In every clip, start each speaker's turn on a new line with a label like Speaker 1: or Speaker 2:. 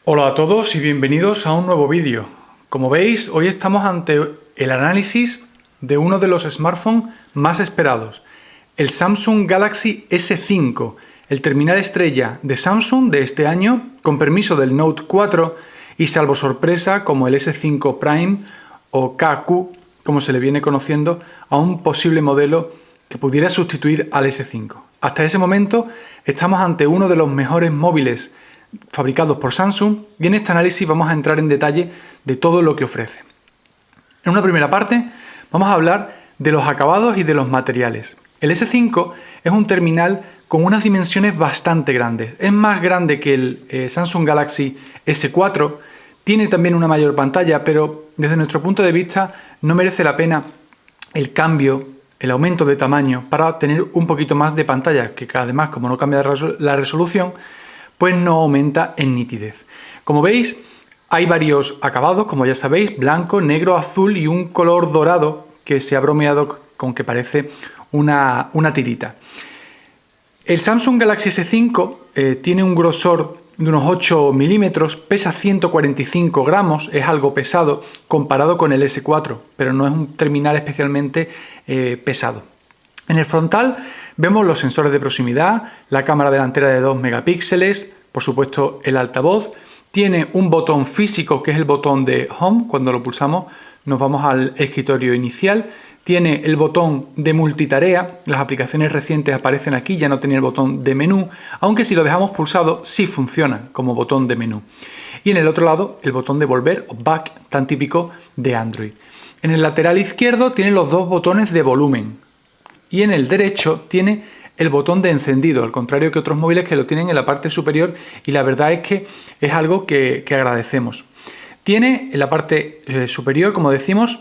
Speaker 1: Hola a todos y bienvenidos a un nuevo vídeo. Como veis, hoy estamos ante el análisis de uno de los smartphones más esperados, el Samsung Galaxy S5, el terminal estrella de Samsung de este año, con permiso del Note 4 y salvo sorpresa como el S5 Prime o KQ, como se le viene conociendo, a un posible modelo que pudiera sustituir al S5. Hasta ese momento estamos ante uno de los mejores móviles fabricados por Samsung y en este análisis vamos a entrar en detalle de todo lo que ofrece. En una primera parte vamos a hablar de los acabados y de los materiales. El S5 es un terminal con unas dimensiones bastante grandes. Es más grande que el Samsung Galaxy S4, tiene también una mayor pantalla, pero desde nuestro punto de vista no merece la pena el cambio, el aumento de tamaño para tener un poquito más de pantalla, que además, como no cambia la resolución, pues no aumenta en nitidez. Como veis, hay varios acabados, como ya sabéis, blanco, negro, azul y un color dorado que se ha bromeado con que parece una tirita. El Samsung Galaxy S5 tiene un grosor de unos 8 milímetros, pesa 145 gramos, es algo pesado comparado con el S4, pero no es un terminal especialmente pesado. En el frontal vemos los sensores de proximidad, la cámara delantera de 2 megapíxeles, por supuesto el altavoz, tiene un botón físico que es el botón de Home, cuando lo pulsamos nos vamos al escritorio inicial, tiene el botón de multitarea, las aplicaciones recientes aparecen aquí, ya no tenía el botón de menú, aunque si lo dejamos pulsado sí funciona como botón de menú. Y en el otro lado el botón de volver o back, tan típico de Android. En el lateral izquierdo tiene los dos botones de volumen. Y en el derecho tiene el botón de encendido, al contrario que otros móviles que lo tienen en la parte superior, y la verdad es que es algo que agradecemos. Tiene en la parte superior, como decimos,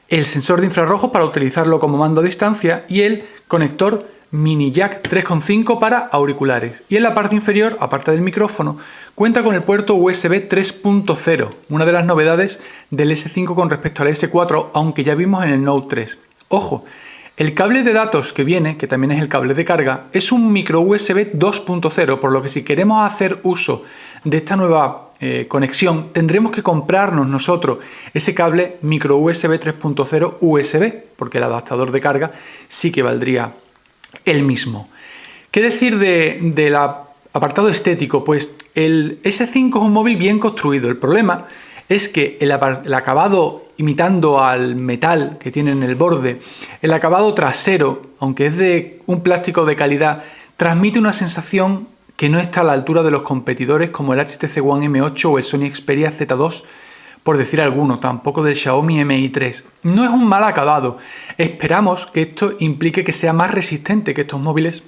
Speaker 1: el sensor de infrarrojos para utilizarlo como mando a distancia y el conector mini jack 3.5 para auriculares. Y en la parte inferior, aparte del micrófono, cuenta con el puerto USB 3.0, una de las novedades del S5 con respecto al S4, aunque ya vimos en el Note 3. Ojo, el cable de datos que viene, que también es el cable de carga, es un micro USB 2.0, por lo que si queremos hacer uso de esta nueva conexión, tendremos que comprarnos nosotros ese cable micro USB 3.0 USB, porque el adaptador de carga sí que valdría el mismo. ¿Qué decir del apartado estético? Pues el S5 es un móvil bien construido. El problema es que el acabado imitando al metal que tiene en el borde, el acabado trasero, aunque es de un plástico de calidad, transmite una sensación que no está a la altura de los competidores como el HTC One M8 o el Sony Xperia Z2, por decir alguno, tampoco del Xiaomi Mi 3. No es un mal acabado. Esperamos que esto implique que sea más resistente que estos móviles,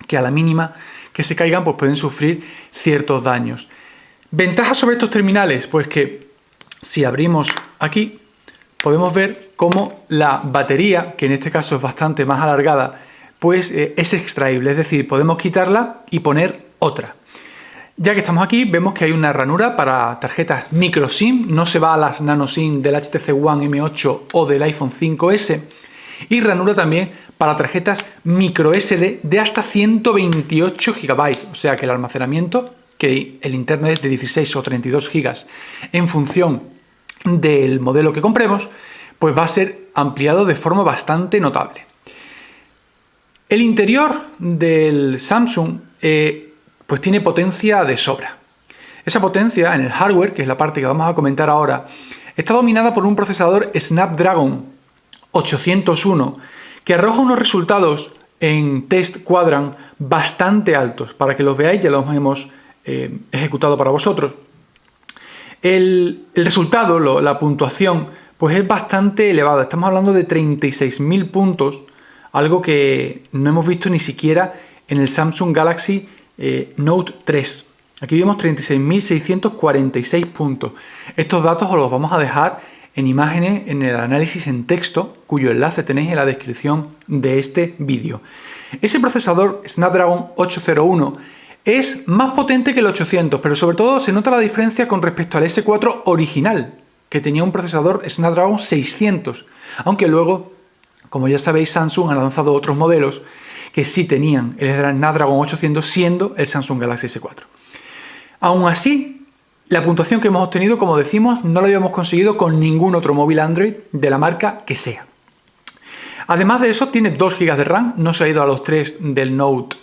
Speaker 1: que a la mínima que se caigan pues pueden sufrir ciertos daños. ¿Ventajas sobre estos terminales? Pues que si abrimos aquí podemos ver cómo la batería, que en este caso es bastante más alargada, pues es extraíble, es decir, podemos quitarla y poner otra. Ya que estamos aquí, vemos que hay una ranura para tarjetas micro SIM, no se va a las nano SIM del HTC One M8 o del iPhone 5S, y ranura también para tarjetas micro SD de hasta 128 GB, o sea que el almacenamiento, que el interno es de 16 o 32 GB en función del modelo que compremos, pues va a ser ampliado de forma bastante notable. El interior del Samsung pues tiene potencia de sobra. Esa potencia en el hardware, que es la parte que vamos a comentar ahora, está dominada por un procesador Snapdragon 801 que arroja unos resultados en Test Quadrant bastante altos. Para que los veáis, ya los hemos ejecutado para vosotros. El resultado, la puntuación, pues es bastante elevada. Estamos hablando de 36.000 puntos, algo que no hemos visto ni siquiera en el Samsung Galaxy Note 3. Aquí vemos 36.646 puntos. Estos datos os los vamos a dejar en imágenes en el análisis en texto, cuyo enlace tenéis en la descripción de este vídeo. Ese procesador Snapdragon 801 es más potente que el 800, pero sobre todo se nota la diferencia con respecto al S4 original, que tenía un procesador Snapdragon 600, aunque luego, como ya sabéis, Samsung ha lanzado otros modelos que sí tenían el Snapdragon 800, siendo el Samsung Galaxy S4. Aún así, La puntuación que hemos obtenido, como decimos, no la habíamos conseguido con ningún otro móvil Android de la marca que sea. Además de eso, tiene 2 GB de RAM, no se ha ido a los 3 del Note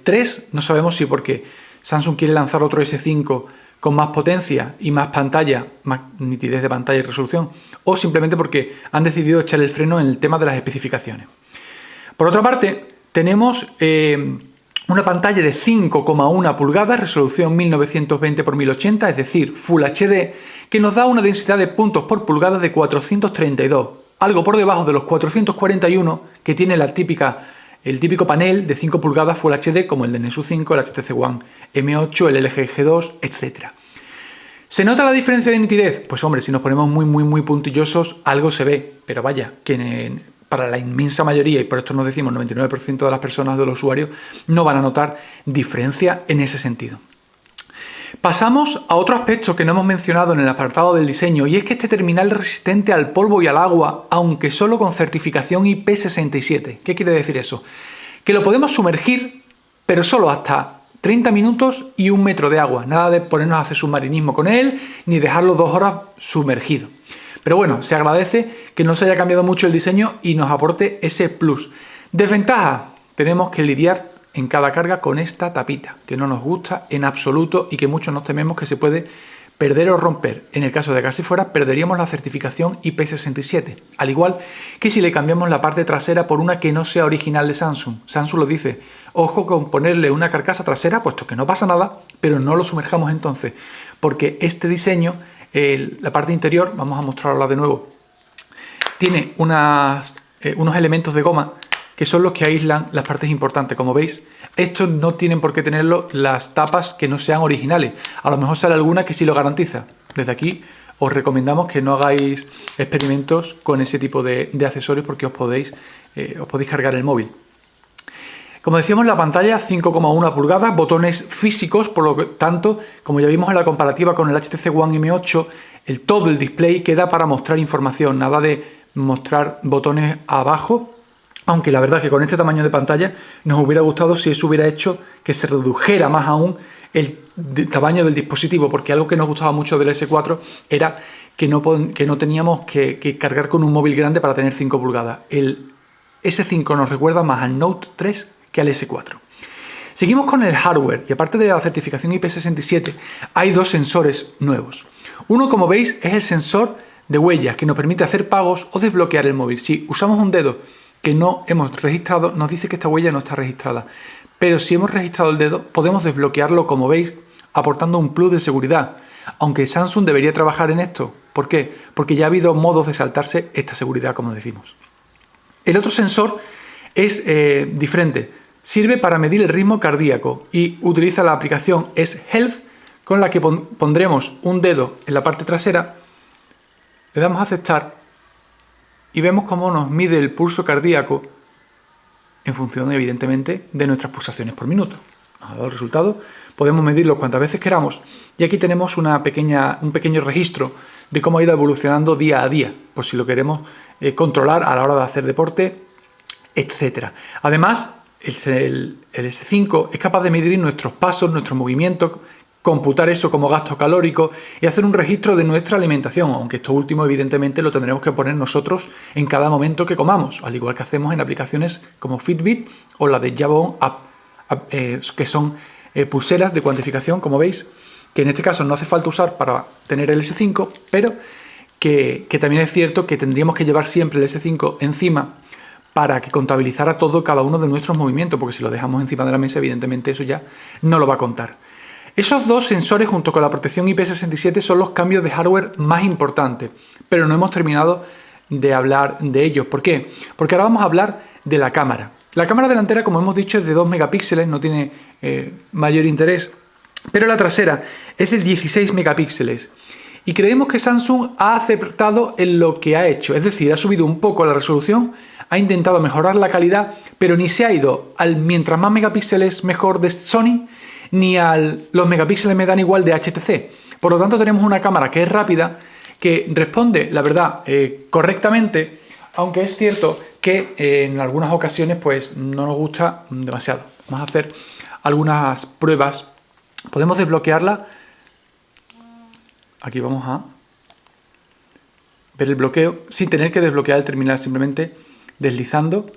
Speaker 1: 3, no sabemos si porque Samsung quiere lanzar otro S5 con más potencia y más pantalla, más nitidez de pantalla y resolución, o simplemente porque han decidido echar el freno en el tema de las especificaciones. Por otra parte, tenemos una pantalla de 5,1 pulgadas, resolución 1920 x 1080, es decir, Full HD, que nos da una densidad de puntos por pulgada de 432, algo por debajo de los 441 que tiene el típico panel de 5 pulgadas Full HD como el de Nexus 5, el HTC One M8, el LG G2, etc. ¿Se nota la diferencia de nitidez? Pues hombre, si nos ponemos muy puntillosos, algo se ve, pero vaya, que para la inmensa mayoría, y por esto nos decimos 99% de las personas, de los usuarios, no van a notar diferencia en ese sentido. Pasamos a otro aspecto que no hemos mencionado en el apartado del diseño, y es que este terminal es resistente al polvo y al agua, aunque solo con certificación IP67. ¿Qué quiere decir eso? Que lo podemos sumergir, pero solo hasta 30 minutos y 1 metro de agua. Nada de ponernos a hacer submarinismo con él, ni dejarlo 2 horas sumergido. Pero bueno, se agradece que no se haya cambiado mucho el diseño y nos aporte ese plus. Desventaja, tenemos que lidiar en cada carga con esta tapita, que no nos gusta en absoluto y que muchos nos tememos que se puede perder o romper. En el caso de que así fuera, perderíamos la certificación IP67, al igual que si le cambiamos la parte trasera por una que no sea original de Samsung. Samsung lo dice, ojo con ponerle una carcasa trasera, puesto que no pasa nada, pero no lo sumerjamos entonces, porque este diseño, la parte interior, vamos a mostrarla de nuevo, tiene unos elementos de goma que son los que aíslan las partes importantes. Como veis, estos no tienen por qué tenerlo las tapas que no sean originales. A lo mejor sale alguna que sí lo garantiza. Desde aquí os recomendamos que no hagáis experimentos con ese tipo de accesorios porque os podéis cargar el móvil. Como decíamos, la pantalla 5,1 pulgadas, botones físicos, por lo tanto, como ya vimos en la comparativa con el HTC One M8, todo el display queda para mostrar información, nada de mostrar botones abajo, aunque la verdad es que con este tamaño de pantalla nos hubiera gustado si eso hubiera hecho que se redujera más aún el tamaño del dispositivo, porque algo que nos gustaba mucho del S4 era que no teníamos que cargar con un móvil grande para tener 5 pulgadas. El S5 nos recuerda más al Note 3 que al S4. Seguimos con el hardware y aparte de la certificación IP67 hay 2 sensores nuevos. Uno, como veis, es el sensor de huellas que nos permite hacer pagos o desbloquear el móvil. Si usamos un dedo que no hemos registrado, nos dice que esta huella no está registrada, pero si hemos registrado el dedo podemos desbloquearlo, como veis, aportando un plus de seguridad, aunque Samsung debería trabajar en esto. ¿Por qué? Porque ya ha habido modos de saltarse esta seguridad, como decimos. El otro sensor es diferente, sirve para medir el ritmo cardíaco y utiliza la aplicación S-Health, con la que pondremos un dedo en la parte trasera, le damos a aceptar y vemos cómo nos mide el pulso cardíaco en función, evidentemente, de nuestras pulsaciones por minuto. Nos ha dado el resultado, podemos medirlo cuantas veces queramos y aquí tenemos un pequeño registro de cómo ha ido evolucionando día a día, por si lo queremos controlar a la hora de hacer deporte, etc. Además, el S5 es capaz de medir nuestros pasos, nuestros movimientos, computar eso como gasto calórico y hacer un registro de nuestra alimentación, aunque esto último evidentemente lo tendremos que poner nosotros en cada momento que comamos, al igual que hacemos en aplicaciones como Fitbit o la de Jabón App, que son pulseras de cuantificación, como veis, que en este caso no hace falta usar para tener el S5, pero que también es cierto que tendríamos que llevar siempre el S5 encima para que contabilizara cada uno de nuestros movimientos, porque si lo dejamos encima de la mesa, evidentemente eso ya no lo va a contar. Esos 2 sensores junto con la protección IP67 son los cambios de hardware más importantes, pero no hemos terminado de hablar de ellos. ¿Por qué? Porque ahora vamos a hablar de la cámara. La cámara delantera, como hemos dicho, es de 2 megapíxeles, no tiene mayor interés, pero la trasera es de 16 megapíxeles. Y creemos que Samsung ha acertado en lo que ha hecho, es decir, ha subido un poco la resolución, ha intentado mejorar la calidad, pero ni se ha ido al mientras más megapíxeles mejor de Sony, ni los megapíxeles me dan igual de HTC. Por lo tanto, tenemos una cámara que es rápida, que responde, la verdad, correctamente, aunque es cierto que en algunas ocasiones pues no nos gusta demasiado. Vamos a hacer algunas pruebas. Podemos desbloquearla Aquí vamos a ver el bloqueo sin tener que desbloquear el terminal, simplemente deslizando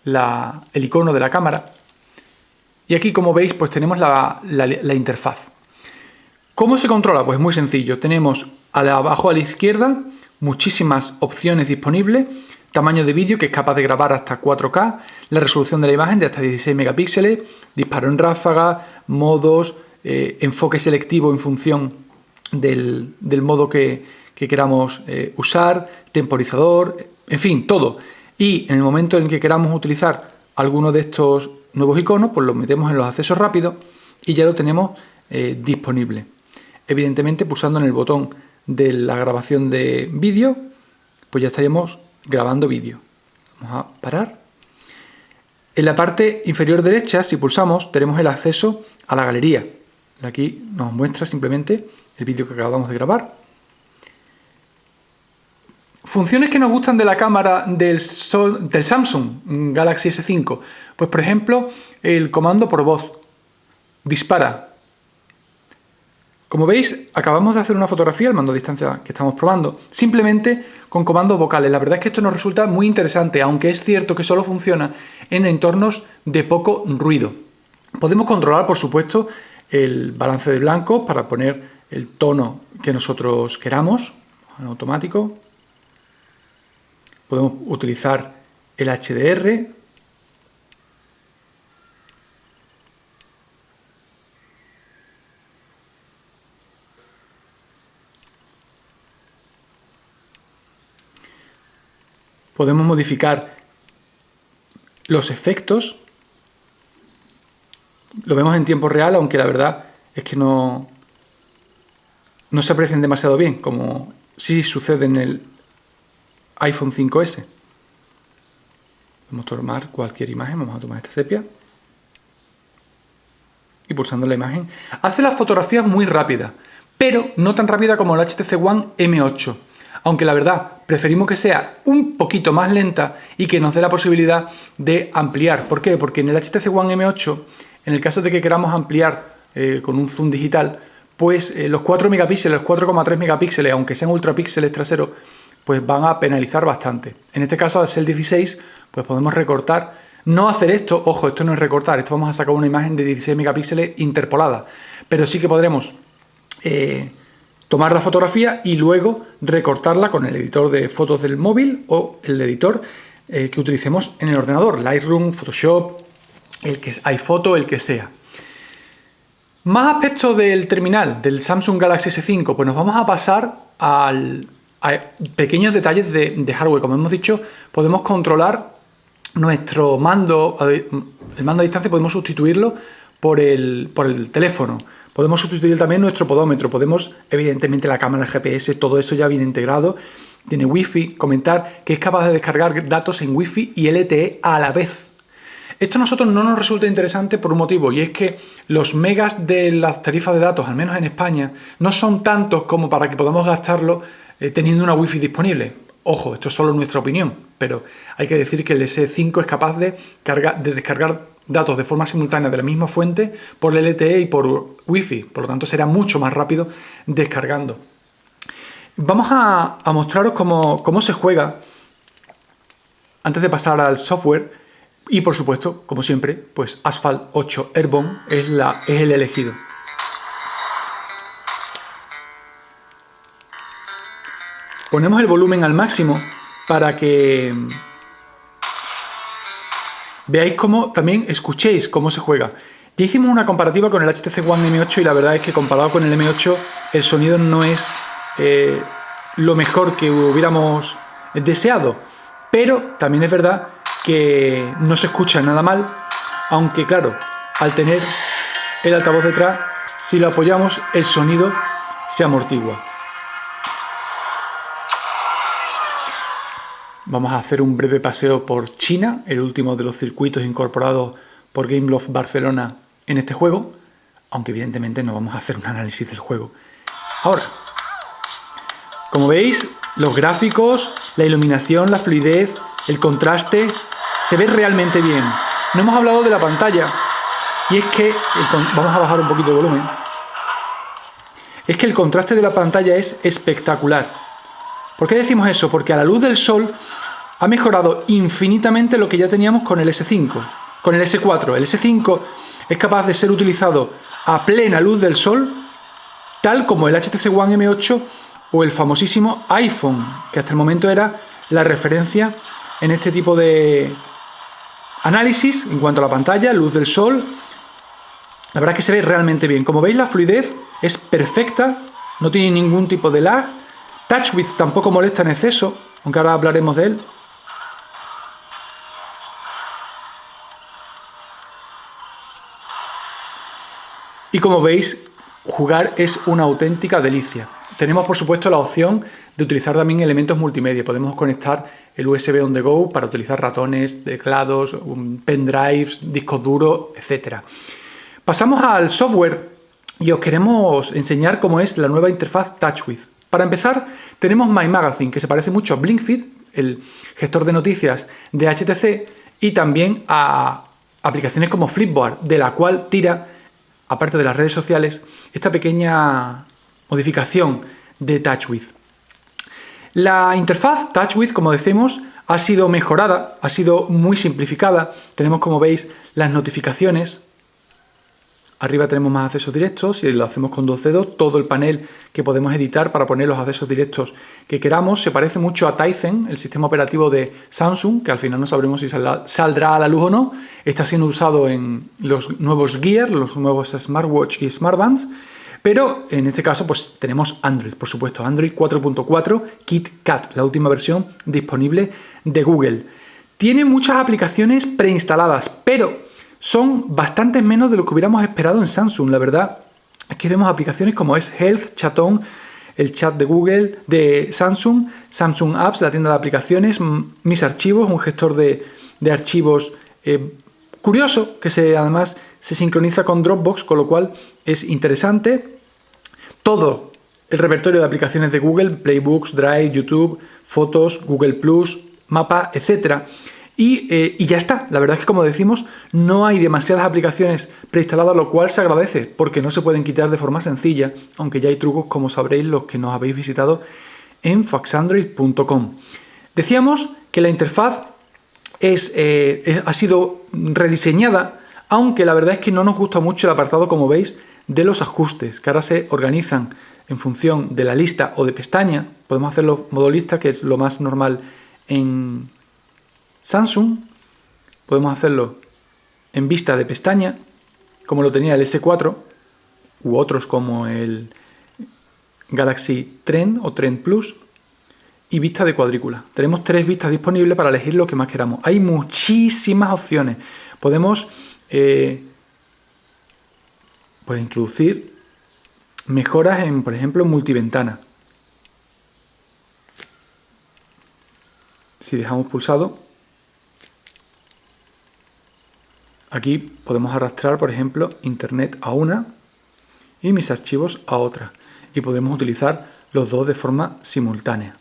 Speaker 1: el icono de la cámara. Y aquí, como veis, pues tenemos la interfaz. ¿Cómo se controla? Pues muy sencillo. Tenemos abajo a la izquierda muchísimas opciones disponibles. Tamaño de vídeo, que es capaz de grabar hasta 4K, la resolución de la imagen de hasta 16 megapíxeles, disparo en ráfaga, modos, enfoque selectivo en función del modo que queramos usar, temporizador, en fin, todo. Y en el momento en que queramos utilizar alguno de estos nuevos iconos, pues los metemos en los accesos rápidos y ya lo tenemos disponible. Evidentemente, pulsando en el botón de la grabación de vídeo, pues ya estaríamos grabando vídeo. Vamos a parar. En la parte inferior derecha, si pulsamos, tenemos el acceso a la galería. Aquí nos muestra simplemente el vídeo que acabamos de grabar. Funciones que nos gustan de la cámara del Samsung Galaxy S5. Pues por ejemplo, el comando por voz. Dispara. Como veis, acabamos de hacer una fotografía al mando a distancia que estamos probando, simplemente con comandos vocales. La verdad es que esto nos resulta muy interesante, aunque es cierto que solo funciona en entornos de poco ruido. Podemos controlar, por supuesto, el balance de blancos para poner el tono que nosotros queramos, en automático. Podemos utilizar el HDR. Podemos modificar los efectos. Lo vemos en tiempo real, aunque la verdad es que no se aprecian demasiado bien, como sí sucede en el iPhone 5S. Podemos tomar cualquier imagen, vamos a tomar esta sepia. Y pulsando la imagen, hace las fotografías muy rápidas, pero no tan rápida como el HTC One M8. Aunque la verdad, preferimos que sea un poquito más lenta y que nos dé la posibilidad de ampliar. ¿Por qué? Porque en el HTC One M8, en el caso de que queramos ampliar con un zoom digital, pues los 4 megapíxeles, los 4,3 megapíxeles, aunque sean ultrapíxeles traseros, pues van a penalizar bastante. En este caso, al ser 16, pues podemos recortar. No hacer esto, ojo, esto no es recortar, esto vamos a sacar una imagen de 16 megapíxeles interpolada, pero sí que podremos tomar la fotografía y luego recortarla con el editor de fotos del móvil o el editor que utilicemos en el ordenador, Lightroom, Photoshop, iPhoto, el que sea. Más aspectos del terminal del Samsung Galaxy S5, pues nos vamos a pasar a pequeños detalles de hardware. Como hemos dicho, podemos controlar nuestro mando, el mando a distancia podemos sustituirlo por el teléfono. Podemos sustituir también nuestro podómetro, podemos, evidentemente, la cámara, el GPS, todo eso ya viene integrado. Tiene Wi-Fi, comentar que es capaz de descargar datos en Wi-Fi y LTE a la vez. Esto a nosotros no nos resulta interesante por un motivo, y es que los megas de las tarifas de datos, al menos en España, no son tantos como para que podamos gastarlo teniendo una Wi-Fi disponible. Ojo, esto es solo nuestra opinión, pero hay que decir que el S5 es capaz de descargar datos de forma simultánea de la misma fuente por LTE y por Wi-Fi, por lo tanto será mucho más rápido descargando. Vamos a mostraros cómo se juega antes de pasar al software y, por supuesto, como siempre, pues Asphalt 8 Airborne es el elegido. Ponemos el volumen al máximo para que veáis cómo, también escuchéis cómo se juega. Ya hicimos una comparativa con el HTC One M8 y la verdad es que comparado con el M8 el sonido no es lo mejor que hubiéramos deseado, pero también es verdad que no se escucha nada mal, aunque claro, al tener el altavoz detrás, si lo apoyamos el sonido se amortigua. Vamos a hacer un breve paseo por China, el último de los circuitos incorporados por Gameloft Barcelona en este juego, aunque evidentemente no vamos a hacer un análisis del juego. Ahora, como veis, los gráficos, la iluminación, la fluidez, el contraste, se ve realmente bien. No hemos hablado de la pantalla, y es que, vamos a bajar un poquito el volumen. es que el contraste de la pantalla es espectacular. ¿Por qué decimos eso? Porque a la luz del sol ha mejorado infinitamente lo que ya teníamos con el S5, con el S4. El S5 es capaz de ser utilizado a plena luz del sol, tal como el HTC One M8 o el famosísimo iPhone, que hasta el momento era la referencia en este tipo de análisis en cuanto a la pantalla, luz del sol. La verdad es que se ve realmente bien. Como veis, la fluidez es perfecta, no tiene ningún tipo de lag. Touch Width tampoco molesta en exceso, aunque ahora hablaremos de él. Y como veis, jugar es una auténtica delicia. Tenemos, por supuesto, la opción de utilizar también elementos multimedia. Podemos conectar el USB on the go para utilizar ratones, teclados, pendrives, discos duros, etc. Pasamos al software y os queremos enseñar cómo es la nueva interfaz TouchWiz. Para empezar, tenemos My Magazine, que se parece mucho a Blinkfeed, el gestor de noticias de HTC, y también a aplicaciones como Flipboard, de la cual tira, aparte de las redes sociales, esta pequeña modificación de TouchWiz. La interfaz TouchWiz, como decimos, ha sido mejorada, ha sido muy simplificada. Tenemos, como veis, las notificaciones. Arriba tenemos más accesos directos. Si lo hacemos con dos dedos, todo el panel que podemos editar para poner los accesos directos que queramos. Se parece mucho a Tizen, el sistema operativo de Samsung, que al final no sabremos si saldrá a la luz o no. Está siendo usado en los nuevos Gear, los nuevos smartwatch y smartbands. Pero en este caso pues tenemos Android, por supuesto, Android 4.4 KitKat, la última versión disponible de Google. Tiene muchas aplicaciones preinstaladas, pero son bastantes menos de lo que hubiéramos esperado en Samsung. La verdad es que vemos aplicaciones como es Health, Chatón, el chat de Google, de Samsung, Samsung Apps, la tienda de aplicaciones, Mis Archivos, un gestor de archivos curioso, que además se sincroniza con Dropbox, con lo cual es interesante. Todo el repertorio de aplicaciones de Google, Playbooks, Drive, YouTube, Fotos, Google+, Mapa, etc. Y ya está. La verdad es que, como decimos, no hay demasiadas aplicaciones preinstaladas, lo cual se agradece, porque no se pueden quitar de forma sencilla, aunque ya hay trucos, como sabréis los que nos habéis visitado en foxandroid.com. Decíamos que la interfaz ha sido rediseñada, aunque la verdad es que no nos gusta mucho el apartado, como veis, de los ajustes, que ahora se organizan en función de la lista o de pestaña. Podemos hacerlo modo lista, que es lo más normal en Samsung. Podemos hacerlo en vista de pestaña, como lo tenía el S4 u otros como el Galaxy Trend o Trend Plus, y vista de cuadrícula. Tenemos 3 vistas disponibles para elegir lo que más queramos. Hay muchísimas opciones. Podemos introducir mejoras en, por ejemplo, en multiventana. Si dejamos pulsado, aquí podemos arrastrar, por ejemplo, Internet a una y mis archivos a otra. Y podemos utilizar los dos de forma simultánea.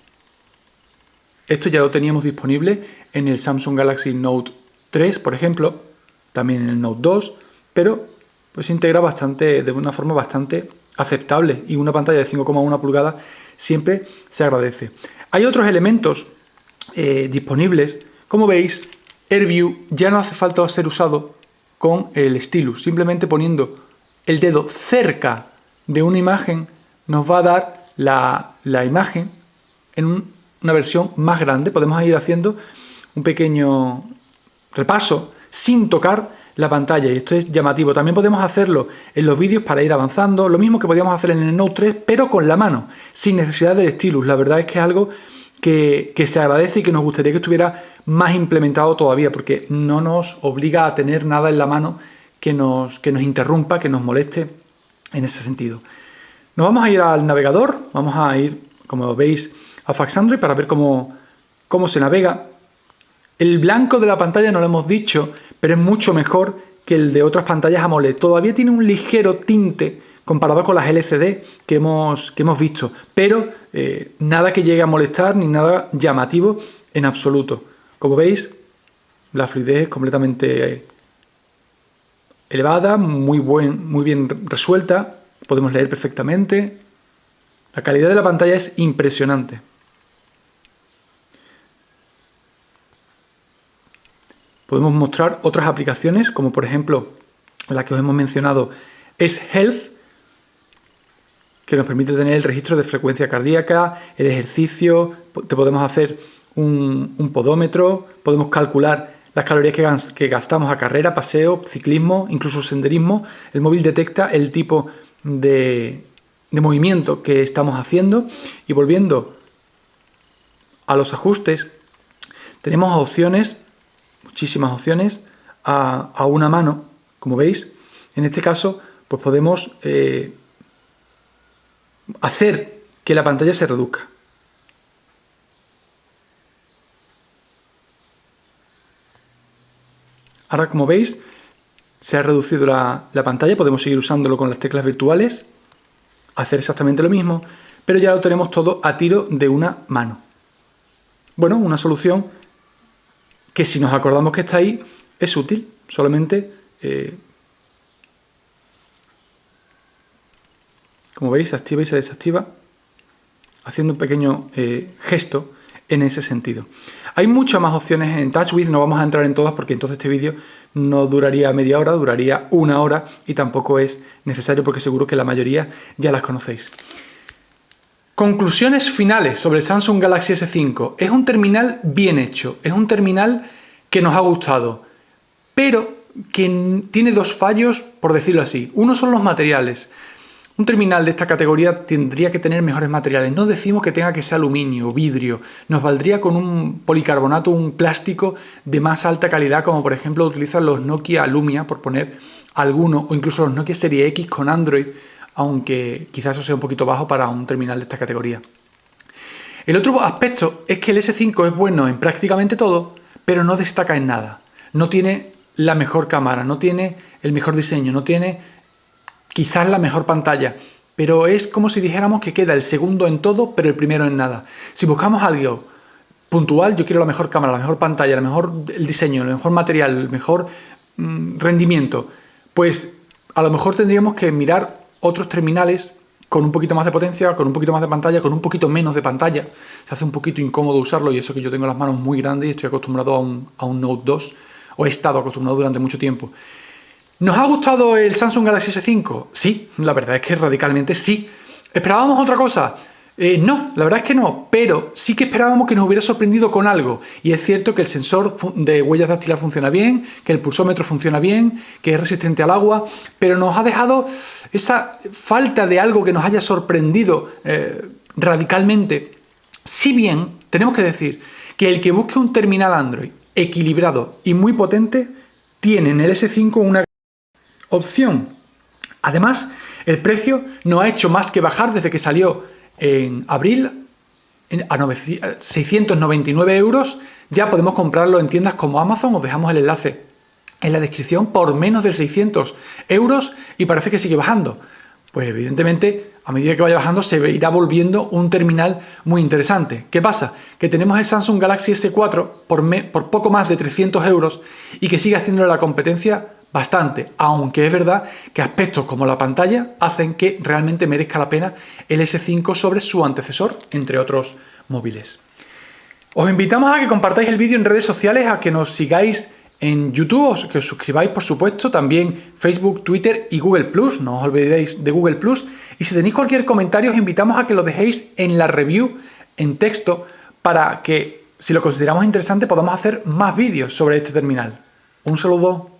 Speaker 1: Esto ya lo teníamos disponible en el Samsung Galaxy Note 3, por ejemplo, también en el Note 2, pero pues se integra de una forma bastante aceptable, y una pantalla de 5,1 pulgadas siempre se agradece. Hay otros elementos disponibles. Como veis, AirView ya no hace falta ser usado con el stylus. Simplemente poniendo el dedo cerca de una imagen nos va a dar la imagen en una versión más grande. Podemos ir haciendo un pequeño repaso sin tocar la pantalla, y esto es llamativo. También podemos hacerlo en los vídeos para ir avanzando, lo mismo que podíamos hacer en el Note 3, pero con la mano, sin necesidad del stylus. La verdad es que es algo que se agradece y que nos gustaría que estuviera más implementado todavía, porque no nos obliga a tener nada en la mano que nos interrumpa, que nos moleste en ese sentido. Nos vamos a ir al navegador, vamos a ir, como veis, a Foxandroid para ver cómo se navega. El blanco de la pantalla no lo hemos dicho, pero es mucho mejor que el de otras pantallas AMOLED. Todavía tiene un ligero tinte comparado con las LCD que hemos visto, pero nada que llegue a molestar ni nada llamativo en absoluto. Como veis, la fluidez es completamente elevada, muy bien resuelta, podemos leer perfectamente, La calidad de la pantalla es impresionante. Podemos mostrar otras aplicaciones, como por ejemplo la que os hemos mencionado es Health, que nos permite tener el registro de frecuencia cardíaca, el ejercicio, te podemos hacer un podómetro, podemos calcular las calorías que gastamos a carrera, paseo, ciclismo, incluso senderismo. El móvil detecta el tipo de movimiento que estamos haciendo. Y volviendo a los ajustes, tenemos opciones, muchísimas opciones, a una mano, como veis. En este caso, pues podemos hacer que la pantalla se reduzca. Ahora, como veis, se ha reducido la pantalla. Podemos seguir usándolo con las teclas virtuales, hacer exactamente lo mismo, pero ya lo tenemos todo a tiro de una mano. Bueno, una solución que, si nos acordamos que está ahí, es útil. Solamente, como veis, se activa y se desactiva, haciendo un pequeño gesto en ese sentido. Hay muchas más opciones en TouchWiz, no vamos a entrar en todas porque entonces este vídeo no duraría media hora, duraría una hora y tampoco es necesario porque seguro que la mayoría ya las conocéis. Conclusiones finales sobre el Samsung Galaxy S5. Es un terminal bien hecho, es un terminal que nos ha gustado, pero que tiene dos fallos, por decirlo así. Uno son los materiales. Un terminal de esta categoría tendría que tener mejores materiales. No decimos que tenga que ser aluminio o vidrio. Nos valdría con un policarbonato, un plástico de más alta calidad, como por ejemplo utilizan los Nokia Lumia, por poner alguno, o incluso los Nokia Serie X con Android, aunque quizás eso sea un poquito bajo para un terminal de esta categoría. El otro aspecto es que el S5 es bueno en prácticamente todo, pero no destaca en nada. No tiene la mejor cámara, no tiene el mejor diseño, no tiene quizás la mejor pantalla, pero es como si dijéramos que queda el segundo en todo, pero el primero en nada. Si buscamos algo puntual, yo quiero la mejor cámara, la mejor pantalla, el diseño, el mejor material, el mejor rendimiento, pues a lo mejor tendríamos que mirar otros terminales con un poquito más de potencia, con un poquito más de pantalla, con un poquito menos de pantalla. Se hace un poquito incómodo usarlo, y eso que yo tengo las manos muy grandes y estoy acostumbrado a un Note 2, o he estado acostumbrado durante mucho tiempo. ¿Nos ha gustado el Samsung Galaxy S5? Sí, la verdad es que radicalmente sí. ¿Esperábamos otra cosa? No, la verdad es que no, pero sí que esperábamos que nos hubiera sorprendido con algo. Y es cierto que el sensor de huellas dactilar funciona bien, que el pulsómetro funciona bien, que es resistente al agua, pero nos ha dejado esa falta de algo que nos haya sorprendido radicalmente. Si bien tenemos que decir que el que busque un terminal Android equilibrado y muy potente tiene en el S5 una opción. Además, el precio no ha hecho más que bajar desde que salió en abril a 699 euros. Ya podemos comprarlo en tiendas como Amazon, os dejamos el enlace en la descripción, por menos de 600 euros, y parece que sigue bajando. Pues evidentemente, a medida que vaya bajando, se irá volviendo un terminal muy interesante. ¿Qué pasa? Que tenemos el Samsung Galaxy S4 por poco más de 300 euros y que sigue haciéndole la competencia bastante, aunque es verdad que aspectos como la pantalla hacen que realmente merezca la pena el S5 sobre su antecesor, entre otros móviles. Os invitamos a que compartáis el vídeo en redes sociales, a que nos sigáis en YouTube, que os suscribáis, por supuesto, también Facebook, Twitter y Google+. No os olvidéis de Google+. Y si tenéis cualquier comentario, os invitamos a que lo dejéis en la review en texto, para que, si lo consideramos interesante, podamos hacer más vídeos sobre este terminal. Un saludo.